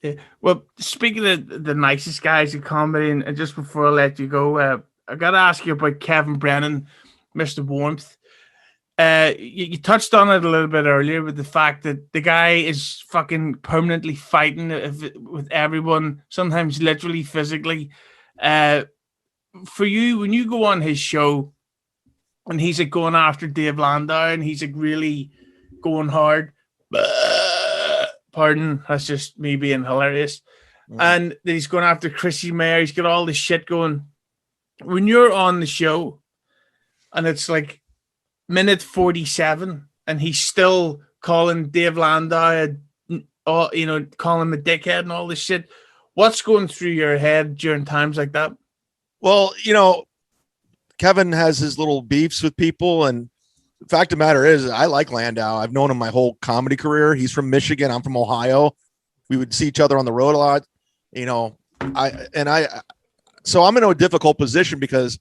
Yeah. Well, speaking of the nicest guys in comedy, and just before I let you go, I got to ask you about Kevin Brennan, Mr. Warmth. You touched on it a little bit earlier with the fact that the guy is fucking permanently fighting with everyone, sometimes literally physically. Uh, for you, when you go on his show and he's like going after Dave Landau and he's like really going hard. Pardon, that's just me being hilarious. And then he's going after Chrissy Mayer. He's got all this shit going. When you're on the show and it's like minute 47 and he's still calling Dave Landau, calling him a dickhead and all this shit, what's going through your head during times like that? Well, Kevin has his little beefs with people, and the fact of the matter is I like Lando. I've known him my whole comedy career. He's from Michigan. I'm from Ohio. We would see each other on the road a lot. So I'm in a difficult position because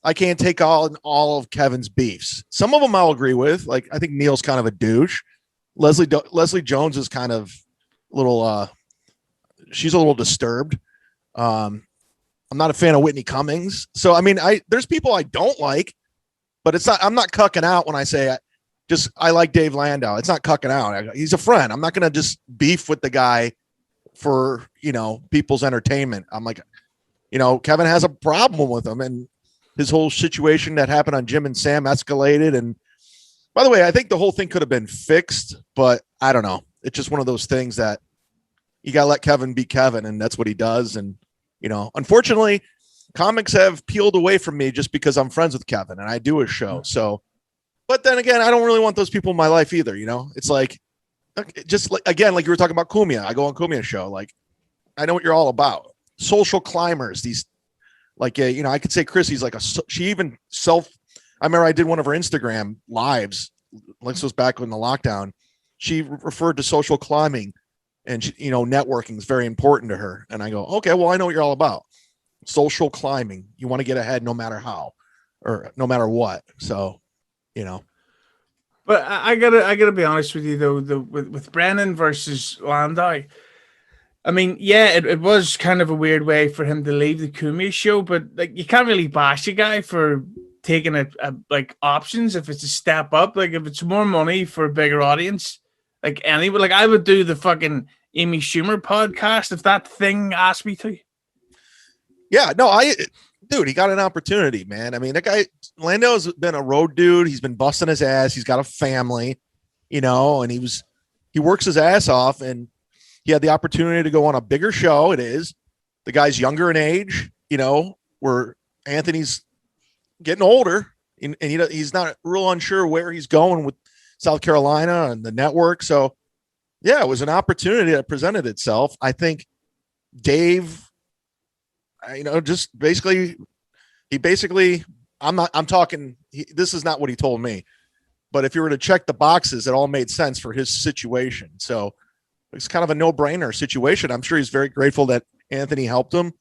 I can't take all of Kevin's beefs. Some of them I'll agree with. Like, I think Neil's kind of a douche. Leslie Jones is kind of she's a little disturbed. I'm not a fan of Whitney Cummings. So, I mean, there's people I don't like, but I'm not cucking out when I say I like Dave Landau. It's not cucking out. He's a friend. I'm not going to just beef with the guy for, people's entertainment. I'm like, Kevin has a problem with him, and his whole situation that happened on Jim and Sam escalated. And by the way, I think the whole thing could have been fixed, but I don't know. It's just one of those things that you got to let Kevin be Kevin, and that's what he does. And, unfortunately, comics have peeled away from me just because I'm friends with Kevin and I do a show. So, but then again, I don't really want those people in my life either. It's like, just like, again, like you were talking about Cumia. I go on Cumia's show. Like, I know what you're all about. Social climbers, these, like, I could say Chrissy's like I remember I did one of her Instagram lives. Like, this was back in the lockdown. She referred to social climbing, and networking is very important to her. And I go, okay, well, I know what you're all about. Social climbing. You want to get ahead no matter how, or no matter what. So, But I gotta be honest with you though, with Brennan versus Landau. I mean, yeah, it was kind of a weird way for him to leave the Cumia show, but like you can't really bash a guy for taking like options if it's a step up. Like if it's more money for a bigger audience, like I would do the fucking Amy Schumer podcast if that thing asked me to. Yeah, no, dude, he got an opportunity, man. I mean, that guy, Lando's been a road dude. He's been busting his ass. He's got a family, and he works his ass off, and he had the opportunity to go on a bigger show. It is. The guy's younger in age, where Anthony's getting older, and he's not real unsure where he's going with South Carolina and the network. So, yeah, it was an opportunity that presented itself. I think Dave, just basically, this is not what he told me, but if you were to check the boxes, it all made sense for his situation. So it's kind of a no-brainer situation. I'm sure he's very grateful that Anthony helped him.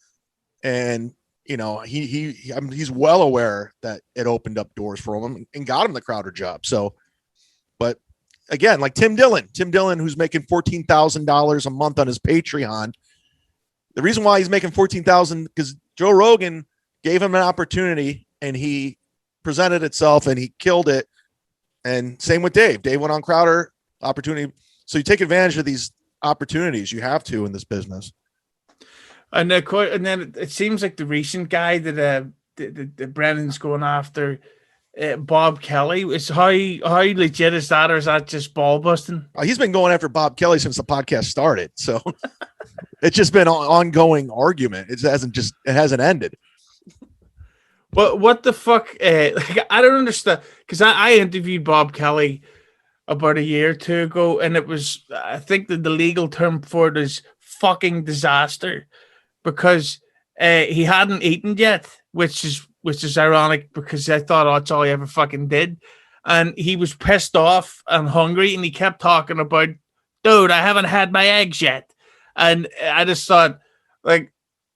And, he's well aware that it opened up doors for him and got him the Crowder job. So, but again, like Tim Dillon, who's making $14,000 a month on his Patreon. The reason why he's making $14,000 because Joe Rogan gave him an opportunity and he presented itself and he killed it. And same with Dave. Dave went on Crowder opportunity. So you take advantage of these opportunities. You have to in this business. And then it seems like the recent guy that Brennan's going after, Bob Kelly. Is how legit is that, or is that just ball busting? He's been going after Bob Kelly since the podcast started. So it's just been an ongoing argument. It hasn't ended. But what the fuck? I don't understand, because I interviewed Bob Kelly about a year or two ago, and it was, I think that the legal term for it is fucking disaster, because he hadn't eaten yet, which is ironic because I thought that's all he ever fucking did, and he was pissed off and hungry, and he kept talking about, dude, I haven't had my eggs yet, and I just thought, like,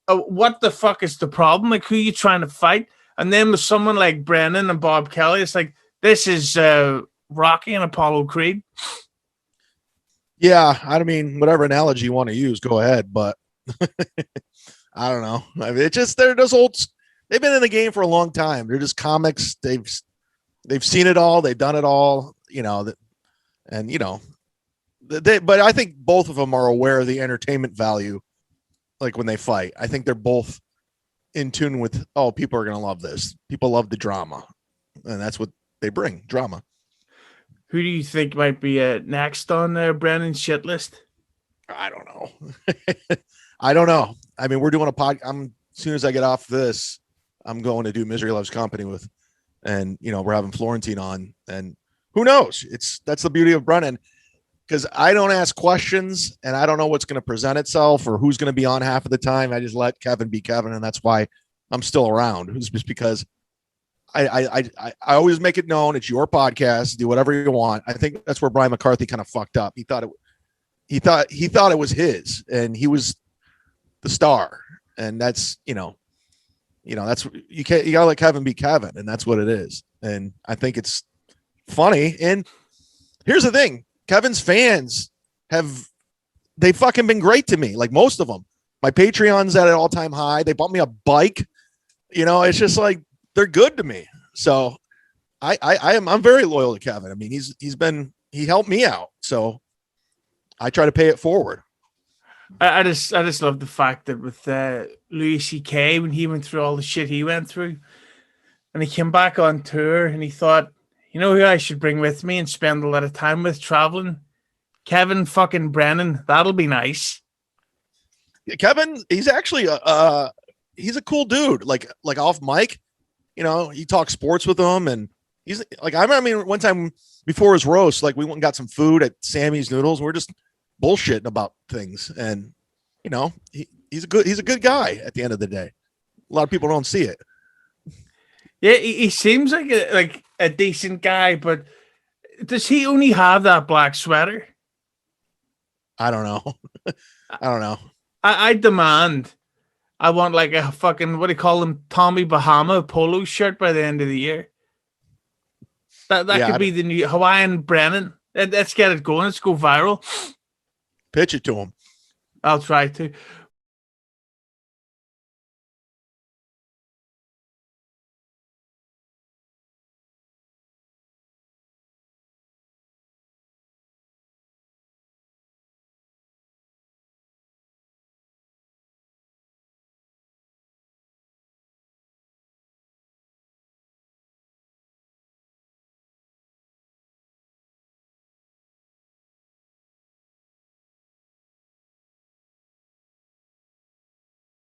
what the fuck is the problem? Like, who are you trying to fight? And then with someone like Brennan and Bob Kelly, it's like, this is Rocky and Apollo Creed. Yeah, I mean, whatever analogy you want to use, go ahead. But I don't know. I mean, it's just they're those old. They've been in the game for a long time. They're just comics. They've seen it all. They've done it all. And but I think both of them are aware of the entertainment value. Like when they fight, I think they're both in tune with. Oh, people are gonna love this. People love the drama, and that's what they bring, drama. Who do you think might be next on Brennan's shit list? I don't know. I don't know. I mean, we're doing a pod. As soon as I get off this, I'm going to do Misery Loves Company with, and we're having Florentine on, and who knows? That's the beauty of Brennan, because I don't ask questions, and I don't know what's going to present itself or who's going to be on half of the time. I just let Kevin be Kevin, and that's why I'm still around. It's just because I always make it known it's your podcast. Do whatever you want. I think that's where Brian McCarthy kind of fucked up. He thought it was his, and he was the star, and that's that's you gotta let Kevin be Kevin, and that's what it is. And I think it's funny. And here's the thing: Kevin's fans they've fucking been great to me. Like most of them, my Patreon's at an all-time high. They bought me a bike. It's just like they're good to me. So I'm very loyal to Kevin. I mean, he helped me out, so I try to pay it forward. I just love the fact that with Louis C.K. when he went through all the shit he went through, and he came back on tour, and he thought, who I should bring with me and spend a lot of time with traveling? Kevin fucking Brennan. That'll be nice. Yeah, Kevin, he's actually he's a cool dude. Like off mic, you talk sports with him, and he's like, I remember one time before his roast, like we went and got some food at Sammy's Noodles. And we're just bullshitting about things, and he's a good guy at the end of the day. A lot of people don't see it. Yeah, he seems like a decent guy, but does he only have that black sweater? I don't know. I don't know. I demand I want like a fucking, what do you call him, Tommy Bahama polo shirt by the end of the year. That could be the new Hawaiian Brennan. Let's get it going. Let's go viral. Pitch it to him. I'll try to.